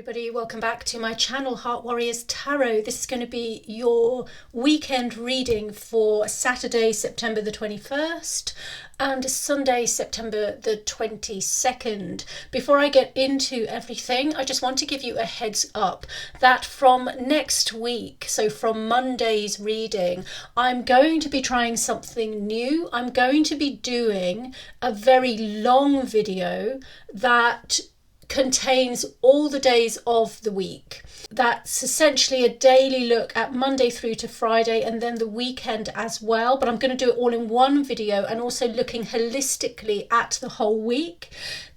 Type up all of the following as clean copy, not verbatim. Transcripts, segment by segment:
everybody, welcome back to my channel Heart Warriors Tarot. This is going to be your weekend reading for Saturday, September the 21st and Sunday, September the 22nd. Before I get into everything, I just want to give you a heads up that from next week, so from Monday's reading, I'm going to be trying something new. I'm going to be doing a very long video that contains all the days of the week. That's essentially a daily look at Monday through to Friday and then the weekend as well, but I'm going to do it all in one video and also looking holistically at the whole week.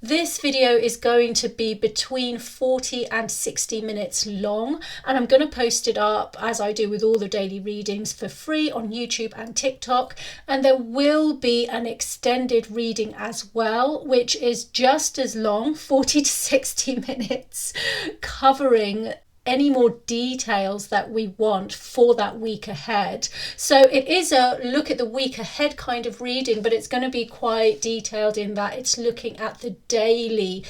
This video is going to be between 40 and 60 minutes long, and I'm going to post it up as I do with all the daily readings for free on YouTube and TikTok, and there will be an extended reading as well, which is just as long, 40 to 60 minutes, covering any more details that we want for that week ahead. So it is a look at the week ahead kind of reading, but it's going to be quite detailed in that it's looking at the daily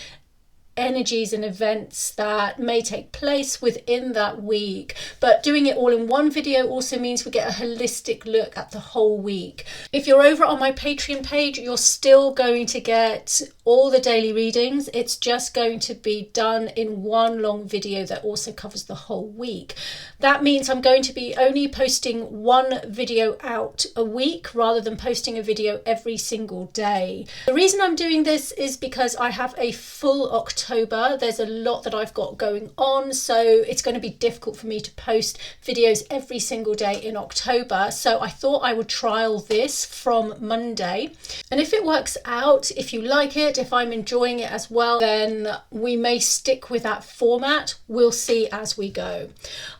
energies and events that may take place within that week. But doing it all in one video also means we get a holistic look at the whole week. If you're over on my Patreon page, you're still going to get all the daily readings. It's just going to be done in one long video that also covers the whole week. That means I'm going to be only posting one video out a week rather than posting a video every single day. The reason I'm doing this is because I have a full October. There's a lot that I've got going on, so it's going to be difficult for me to post videos every single day in October. So I thought I would trial this from Monday, and if it works out, if you like it, if I'm enjoying it as well, then we may stick with that format. We'll see as we go.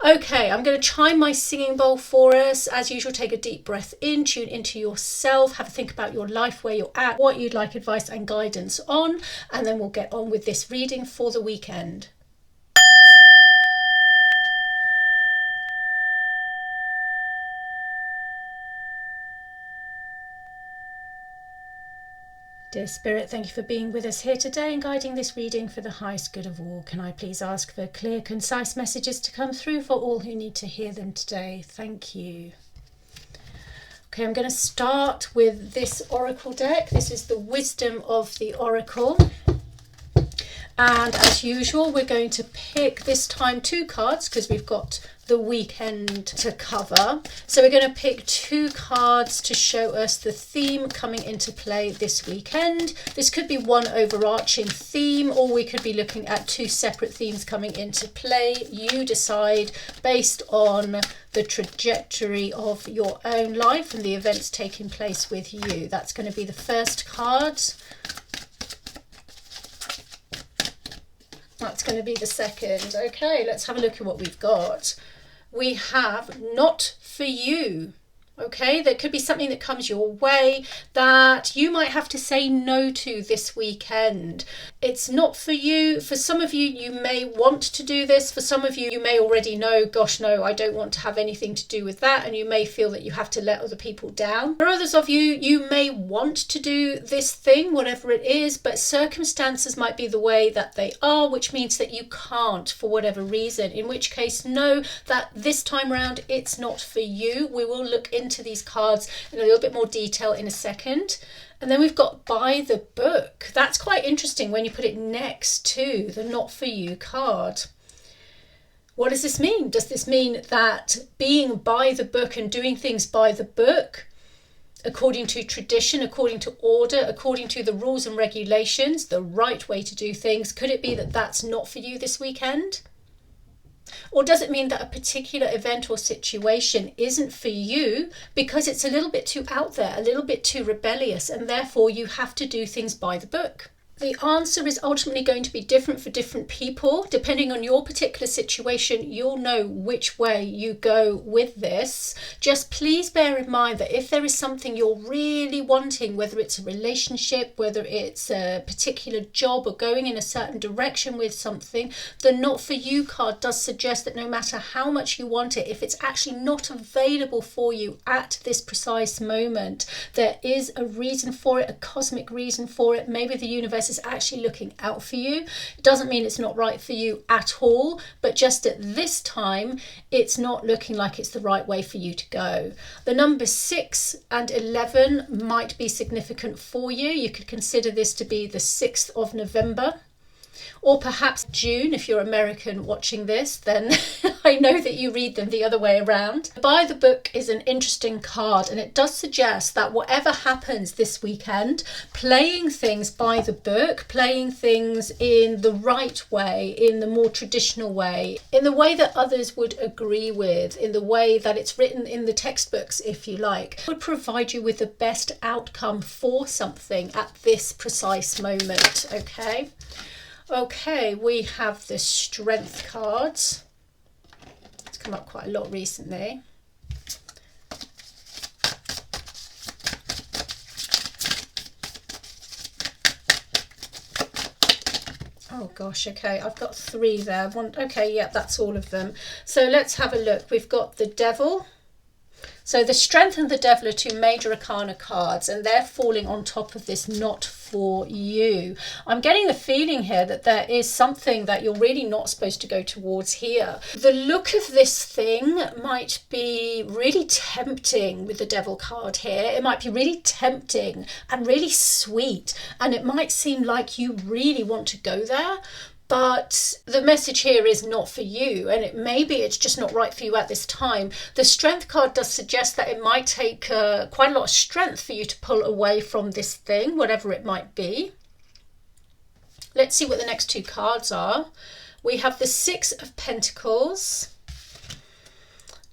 Okay, I'm going to chime my singing bowl for us. As usual, take a deep breath in, tune into yourself, have a think about your life, where you're at, what you'd like advice and guidance on, and then we'll get on with this reading for the weekend. Dear Spirit, thank you for being with us here today and guiding this reading for the highest good of all. Can I please ask for clear, concise messages to come through for all who need to hear them today? Thank you. Okay, I'm going to start with this oracle deck. This is the Wisdom of the Oracle. And as usual, we're going to pick this time two cards because we've got the weekend to cover. So we're going to pick two cards to show us the theme coming into play this weekend. This could be one overarching theme, or we could be looking at two separate themes coming into play. You decide based on the trajectory of your own life and the events taking place with you. That's going to be the first card. That's going to be the second. Okay, let's have a look at what we've got. We have not for you. Okay, there could be something that comes your way that you might have to say no to this weekend. It's not for you. For some of you, you may want to do this. For some of you, you may already know, gosh, no, I don't want to have anything to do with that. And you may feel that you have to let other people down. For others of you, you may want to do this thing, whatever it is, but circumstances might be the way that they are, which means that you can't for whatever reason, in which case, know that this time around, it's not for you. We will look into these cards in a little bit more detail in a second. And then we've got by the book. That's quite interesting when you put it next to the not for you card. What does this mean? Does this mean that being by the book and doing things by the book, according to tradition, according to order, according to the rules and regulations, the right way to do things, could it be that that's not for you this weekend? Or does it mean that a particular event or situation isn't for you because it's a little bit too out there, a little bit too rebellious, and therefore you have to do things by the book? The answer is ultimately going to be different for different people. Depending on your particular situation, you'll know which way you go with this. Just please bear in mind that if there is something you're really wanting, whether it's a relationship, whether it's a particular job or going in a certain direction with something, the not for you card does suggest that no matter how much you want it, if it's actually not available for you at this precise moment, there is a reason for it, a cosmic reason for it. Maybe the universe universe is actually looking out for you. It doesn't mean it's not right for you at all, but just at this time, it's not looking like it's the right way for you to go. The numbers 6 and 11 might be significant for you. You could consider this to be the 6th of November. Or perhaps June, if you're American watching this, then I know that you read them the other way around. By the Book is an interesting card, and it does suggest that whatever happens this weekend, playing things by the book, playing things in the right way, in the more traditional way, in the way that others would agree with, in the way that it's written in the textbooks, if you like, would provide you with the best outcome for something at this precise moment, okay? Okay, we have the Strength cards. It's come up quite a lot recently. Oh gosh, okay, I've got 3 there. Okay, yeah, that's all of them. So let's have a look. We've got the Devil. So the Strength and the Devil are 2 major arcana cards, and they're falling on top of this not for you. I'm getting the feeling here that there is something that you're really not supposed to go towards here. The look of this thing might be really tempting with the Devil card here. It might be really tempting and really sweet, and it might seem like you really want to go there. But the message here is not for you, and maybe it's just not right for you at this time. The Strength card does suggest that it might take quite a lot of strength for you to pull away from this thing, whatever it might be. Let's see what the next 2 cards are. We have the 6 of Pentacles.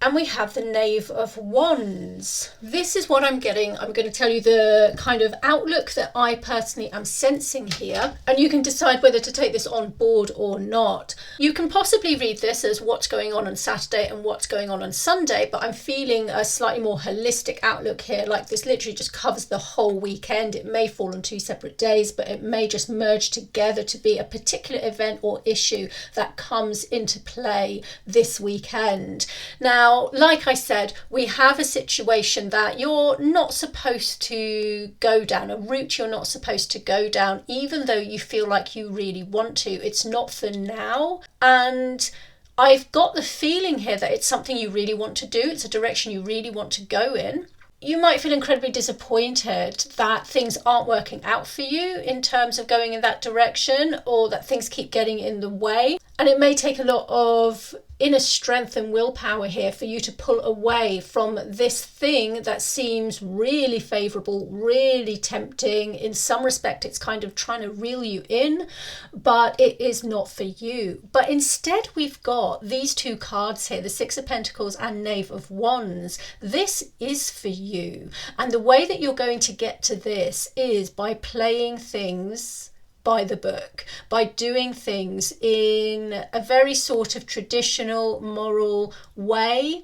And we have the Knave of Wands. This is what I'm getting. I'm going to tell you the kind of outlook that I personally am sensing here. And you can decide whether to take this on board or not. You can possibly read this as what's going on Saturday and what's going on Sunday. But I'm feeling a slightly more holistic outlook here. Like this literally just covers the whole weekend. It may fall on 2 separate days, but it may just merge together to be a particular event or issue that comes into play this weekend. Now, like I said, we have a situation that you're not supposed to go down, a route you're not supposed to go down, even though you feel like you really want to. It's not for now. And I've got the feeling here that it's something you really want to do. It's a direction you really want to go in. You might feel incredibly disappointed that things aren't working out for you in terms of going in that direction, or that things keep getting in the way. And it may take a lot of inner strength and willpower here for you to pull away from this thing that seems really favourable, really tempting. In some respect, it's kind of trying to reel you in, but it is not for you. But instead, we've got these 2 cards here, the 6 of Pentacles and Knave of Wands. This is for you. And the way that you're going to get to this is by playing things by the book, by doing things in a very sort of traditional, moral way,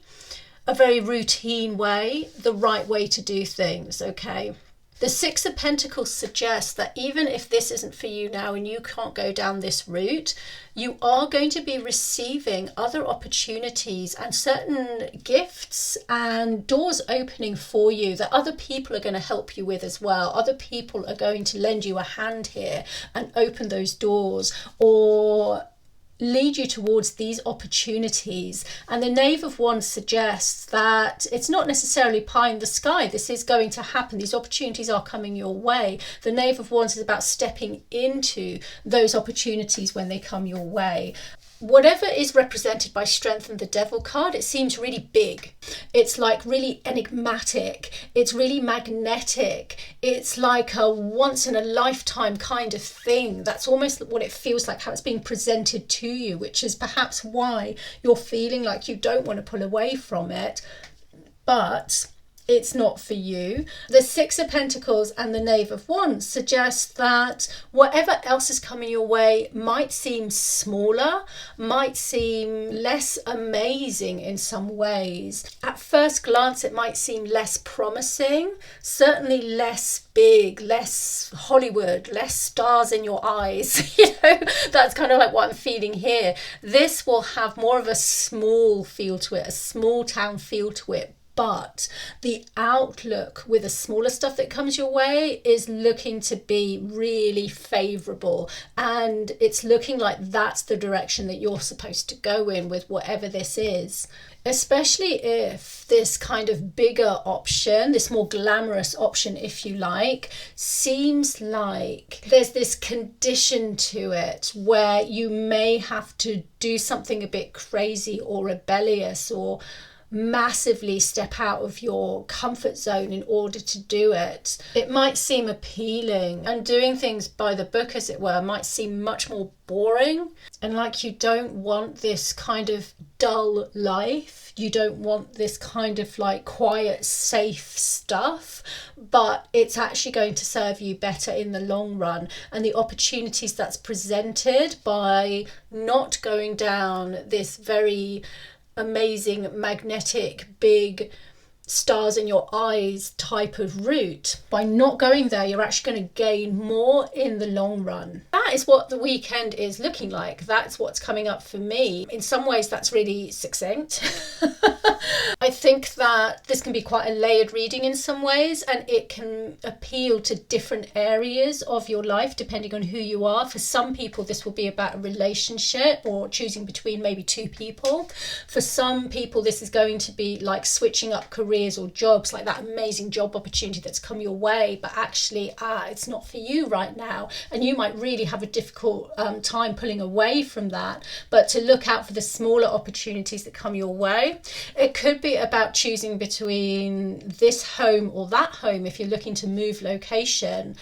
a very routine way, the right way to do things, okay? The 6 of Pentacles suggests that even if this isn't for you now and you can't go down this route, you are going to be receiving other opportunities and certain gifts and doors opening for you that other people are going to help you with as well. Other people are going to lend you a hand here and open those doors or lead you towards these opportunities. And the Knave of Wands suggests that it's not necessarily pie in the sky. This is going to happen. These opportunities are coming your way. The Knave of Wands is about stepping into those opportunities when they come your way. Whatever is represented by Strength and the Devil card, it seems really big. It's like really enigmatic. It's really magnetic. It's like a once in a lifetime kind of thing. That's almost what it feels like, how it's being presented to you, which is perhaps why you're feeling like you don't want to pull away from it. But it's not for you. The 6 of Pentacles and the Knave of Wands suggest that whatever else is coming your way might seem smaller, might seem less amazing in some ways. At first glance, it might seem less promising, certainly less big, less Hollywood, less stars in your eyes. That's kind of like what I'm feeling here. This will have more of a small feel to it, a small town feel to it. but the outlook with the smaller stuff that comes your way is looking to be really favourable, and it's looking like that's the direction that you're supposed to go in with whatever this is. Especially if this kind of bigger option, this more glamorous option, if you like, seems like there's this condition to it where you may have to do something a bit crazy or rebellious or massively step out of your comfort zone in order to do it. It might seem appealing, and doing things by the book, as it were, might seem much more boring, and like you don't want this kind of dull life. You don't want this kind of like quiet, safe stuff, but it's actually going to serve you better in the long run. And the opportunities that's presented by not going down this very amazing, magnetic, big stars in your eyes type of route, by not going there, you're actually going to gain more in the long run. That is what the weekend is looking like. That's what's coming up for me. In some ways, that's really succinct. I think that this can be quite a layered reading in some ways, and it can appeal to different areas of your life depending on who you are. For some people, this will be about a relationship or choosing between maybe two people. For some people, this is going to be like switching up careers or jobs, like that amazing job opportunity that's come your way, but actually it's not for you right now, and you might really have a difficult time pulling away from that. But to look out for the smaller opportunities that come your way. It could be about choosing between this home or that home if you're looking to move location.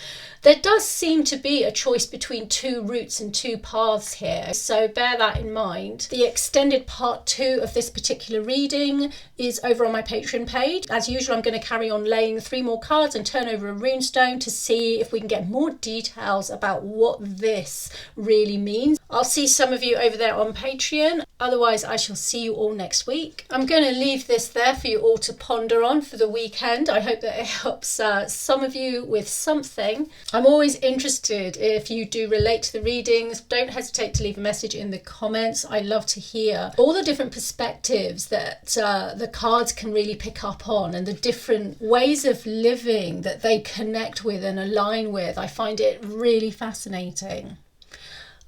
There does seem to be a choice between two routes and two paths here, so bear that in mind. The extended part 2 of this particular reading is over on my Patreon page. As usual, I'm going to carry on laying 3 more cards and turn over a runestone to see if we can get more details about what this really means. I'll see some of you over there on Patreon. Otherwise, I shall see you all next week. I'm going to leave this there for you all to ponder on for the weekend. I hope that it helps some of you with something. I'm always interested if you do relate to the readings. Don't hesitate to leave a message in the comments. I love to hear all the different perspectives that the cards can really pick up on, and the different ways of living that they connect with and align with. I find it really fascinating.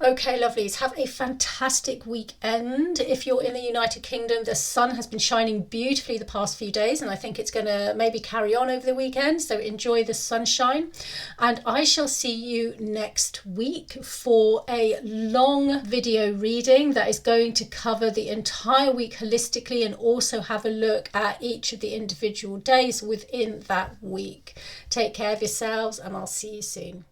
Okay, lovelies, have a fantastic weekend. If you're in the United Kingdom, the sun has been shining beautifully the past few days, and I think it's going to maybe carry on over the weekend, so enjoy the sunshine. And I shall see you next week for a long video reading that is going to cover the entire week holistically, and also have a look at each of the individual days within that week. Take care of yourselves, and I'll see you soon.